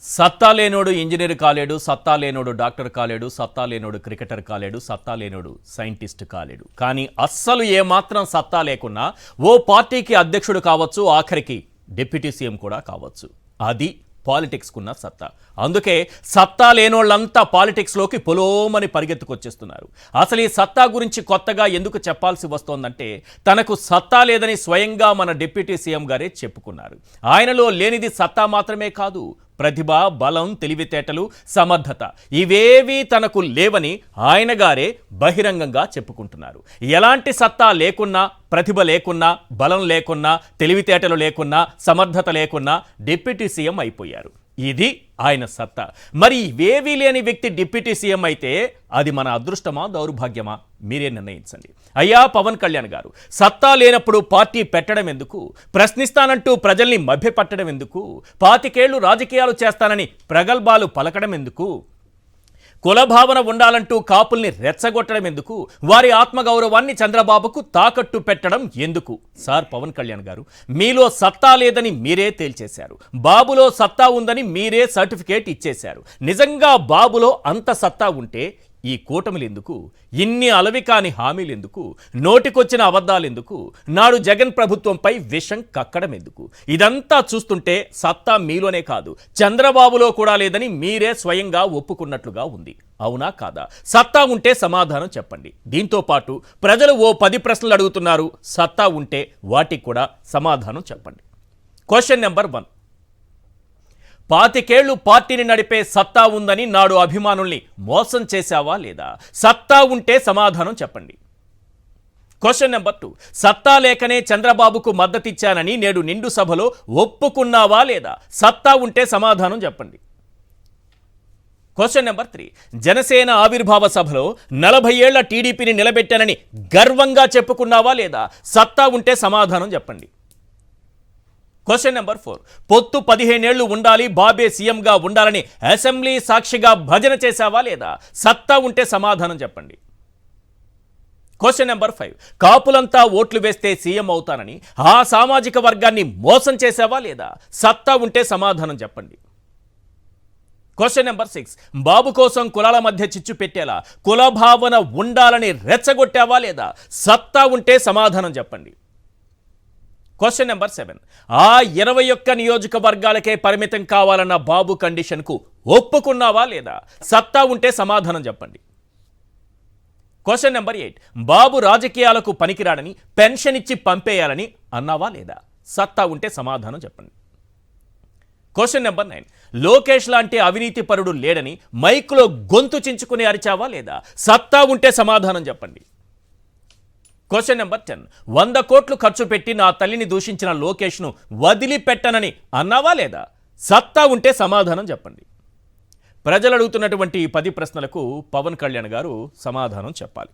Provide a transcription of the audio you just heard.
సత్తా లేనోడు ఇంజనీర్ కాలేడు, సత్తా లేనోడు డాక్టర్ కాలేడు, సత్తా లేనోడు క్రికెటర్ కాలేడు, సత్తా లేనోడు సైంటిస్ట్ కాలేడు. కానీ అస్సలు ఏమాత్రం సత్తా లేకున్నా ఓ పార్టీకి అధ్యక్షుడు కావచ్చు, ఆఖరికి డిప్యూటీ సీఎం కూడా కావచ్చు. అది పాలిటిక్స్కున్న సత్తా. అందుకే సత్తా లేనోళ్ళంతా పాలిటిక్స్లోకి పొలోమని పరిగెత్తుకొచ్చేస్తున్నారు. అసలు ఈ సత్తా గురించి కొత్తగా ఎందుకు చెప్పాల్సి వస్తోందంటే, తనకు సత్తా లేదని స్వయంగా మన డిప్యూటీ సీఎం గారే చెప్పుకున్నారు. ఆయనలో లేనిది సత్తా మాత్రమే కాదు, ప్రతిభ, బలం, తెలివితేటలు, సమర్థత ఇవేవీ తనకు లేవని ఆయన గారే బహిరంగంగా చెప్పుకుంటున్నారు. ఎలాంటి సత్తా లేకున్నా, ప్రతిభ లేకున్నా, బలం లేకున్నా, తెలివితేటలు లేకున్నా, సమర్థత లేకున్నా డిప్యూటీ సీఎం అయిపోయారు. ఇది ఆయన సత్తా. మరి ఇవేవీ లేని వ్యక్తి డిప్యూటీ సీఎం అయితే అది మన అదృష్టమా, దౌర్భాగ్యమా? మీరే నిర్ణయించండి. అయ్యా పవన్ కళ్యాణ్ గారు, సత్తా లేనప్పుడు పార్టీ పెట్టడం ఎందుకు? ప్రశ్నిస్తానంటూ ప్రజల్ని మభ్యపట్టడం ఎందుకు? 25 ఏళ్లు రాజకీయాలు చేస్తానని ప్రగల్భాలు పలకడం ఎందుకు? కులభావన ఉండాలంటూ కాపుల్ని రెచ్చగొట్టడం ఎందుకు? వారి ఆత్మగౌరవాన్ని చంద్రబాబుకు తాకట్టు పెట్టడం ఎందుకు? సార్ పవన్ కళ్యాణ్ గారు, మీలో సత్తా లేదని మీరే తేల్చేశారు. బాబులో సత్తా ఉందని మీరే సర్టిఫికేట్ ఇచ్చేశారు. నిజంగా బాబులో అంత సత్తా ఉంటే ఈ కూటమిలు ఎందుకు? ఇన్ని అలవికాని హామీలు ఎందుకు? నోటికొచ్చిన అబద్ధాలు ఎందుకు? నాడు జగన్ ప్రభుత్వంపై విషం కక్కడం ఎందుకు? ఇదంతా చూస్తుంటే సత్తా మీలోనే కాదు, చంద్రబాబులో కూడా లేదని మీరే స్వయంగా ఒప్పుకున్నట్లుగా ఉంది. అవునా కాదా? సత్తా ఉంటే సమాధానం చెప్పండి. దీంతో పాటు ప్రజలు ఓ 10 ప్రశ్నలు అడుగుతున్నారు. సత్తా ఉంటే వాటికి కూడా సమాధానం చెప్పండి. Question number 1. 25 ఏళ్లు పార్టీని నడిపే సత్తా ఉందని నాడు అభిమానుల్ని మోసం చేశావా లేదా? సత్తా ఉంటే సమాధానం చెప్పండి. Question number 2. సత్తా లేకనే చంద్రబాబుకు మద్దతిచ్చానని నేడు నిండు సభలో ఒప్పుకున్నావా లేదా? సత్తా ఉంటే సమాధానం చెప్పండి. Question number 3. జనసేన ఆవిర్భావ సభలో 40 ఏళ్ల టీడీపీని నిలబెట్టానని గర్వంగా చెప్పుకున్నావా లేదా? సత్తా ఉంటే సమాధానం చెప్పండి. Question number 4. పొత్తు 15 ఏళ్లు ఉండాలి, బాబే సీఎంగా ఉండాలని అసెంబ్లీ సాక్షిగా భజన చేశావా లేదా? సత్తా ఉంటే సమాధానం చెప్పండి. Question number 5. కాపులంతా ఓట్లు వేస్తే సీఎం అవుతానని ఆ సామాజిక వర్గాన్ని మోసం చేశావా లేదా? సత్తా ఉంటే సమాధానం చెప్పండి. Question number 6. బాబు కోసం కులాల మధ్య చిచ్చు పెట్టేలా కులభావన ఉండాలని రెచ్చగొట్టావా లేదా? సత్తా ఉంటే సమాధానం చెప్పండి. Question number 7. ఆ 21 నియోజకవర్గాలకే పరిమితం కావాలన్న బాబు కండిషన్కు ఒప్పుకున్నావా లేదా? సత్తా ఉంటే సమాధానం చెప్పండి. Question number 8. బాబు రాజకీయాలకు పనికిరాడని పెన్షన్ ఇచ్చి పంపేయాలని అన్నావా లేదా? సత్తా ఉంటే సమాధానం చెప్పండి. Question number 9. లోకేష్ లాంటి అవినీతి పరుడు లేడని మైక్లో గొంతు చించుకుని అరిచావా లేదా? సత్తా ఉంటే సమాధానం చెప్పండి. Question number 10. 100 కోట్లు ఖర్చు పెట్టి నా తల్లిని దూషించిన లోకేష్ను వదిలిపెట్టనని అన్నావా లేదా? సత్తా ఉంటే సమాధానం చెప్పండి. ప్రజలు అడుగుతున్నటువంటి ఈ 10 ప్రశ్నలకు పవన్ కళ్యాణ్ గారు సమాధానం చెప్పాలి.